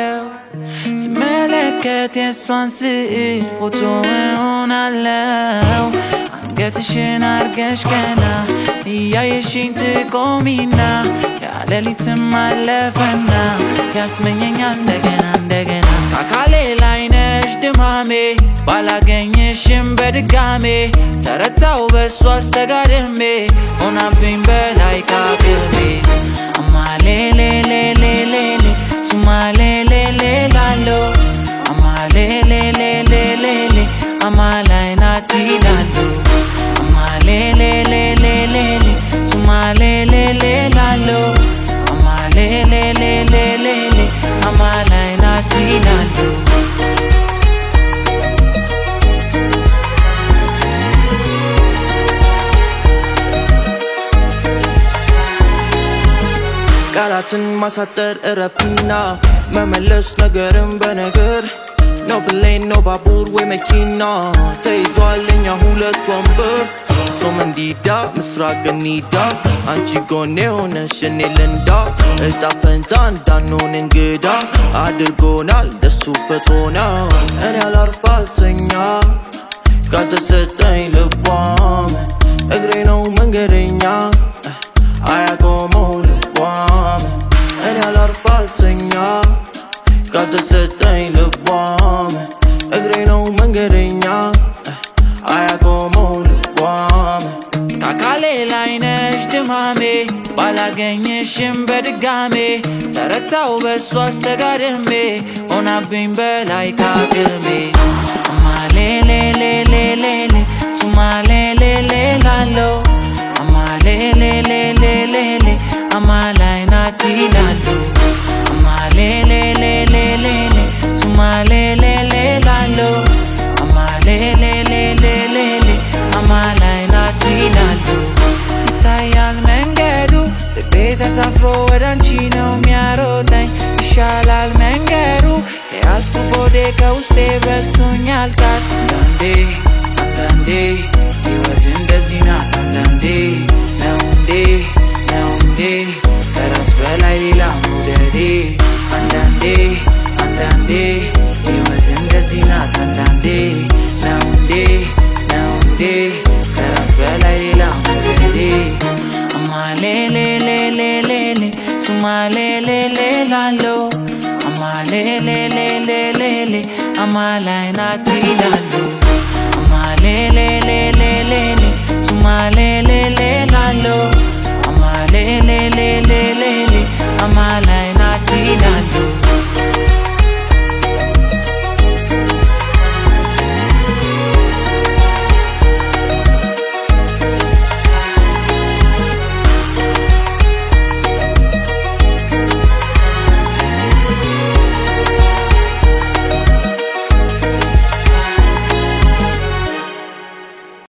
አለው ስመለከት የሷን ስዕል ፎቶውን አለው አንገትሽን አርገሽ ገና እያየሽኝ ትቆሚና ያለሊትም አለፈና ያስመኘኛል እንደገና እንደገና አካሌ ላይ ነሽ ድማሜ ባላገኝሽም በድጋሜ ተረታው በሷ አስተጋድሜ ሆናብኝ በላይ ካቅሜ አማሌሌሌሌሌሌ ሱማሌሌሌ ላሎ አማሌሌሌሌሌሌ አማላይ ናት ይላሉ አማሌሌሌሌሌሌ ሱማሌሌሌ ላሎ አማሌሌሌሌሌሌ አማላይ ናት ይላሉ ቃላትን ማሳጠር እረፊና መመለስ ነገርን በነገር No plane, no ባቡር ወይ መኪና ተይዟል እኛ ሁለት ወንበር ሶም እንዲዳ ምስራቅ እንሂዳ አንቺ ጎኔ ሆነሽ እኔ ልንዳ እጣ ፈንታ እንዳንሆን እንግዳ አድርጎናል ደሱ ፈቶና እኔ አላርፍ አልተኛ ካልተሰጠኝ ልቧም እግሬ ነው መንገደኛ አያቆመው ልቧም እኔ አላርፍ አልተኛ ካልተሰጠኝ ልቧም እግሬ ነው መንገደኛ አያቆመው ልቧም አካሌ ላይ ነሽ ድማሜ ባላገኝሽም በድጋሜ ተረታው በሷ አስተጋድሜ ሆናብኝ በላይ ካቅሜ አማሌሌሌሌሌሌ ሱማሌሌሌ ላሎ አማሌሌሌሌሌሌ አማላይ ናት ይላሉ አማሌሌሌሌሌሌ ሱማሌሌሌ ላሎ አማሌሌሌሌሌሌ አማላይ ናት ይላሉ ይታያል መንገዱ ልቤ ተሳፍሮ ወደ አንቺ ነው የሚያሮጠኝ ይሻላል መንገዱ የያዝኩ ቦዴ ከውስጤ በልቶኛል ቃል አንዳንዴ ሕይወት እንደዚህ ናት አንዳንዴ ነው እንዴ ከራስ በላይ ሌላ መውደዴ አንዳንዴ ሕይወት እንደዚህ ናት አንዳንዴ ነው እንዴ ከራስ በላይ ሌላ መውደዴ አማሌሌሌሌሌሌ ሱማሌሌሌ ላሎ አማሌሌሌሌሌሌ አማላይ ናት ይላሉ አማሌሌሌሌሌሌ ሱማሌሌሌ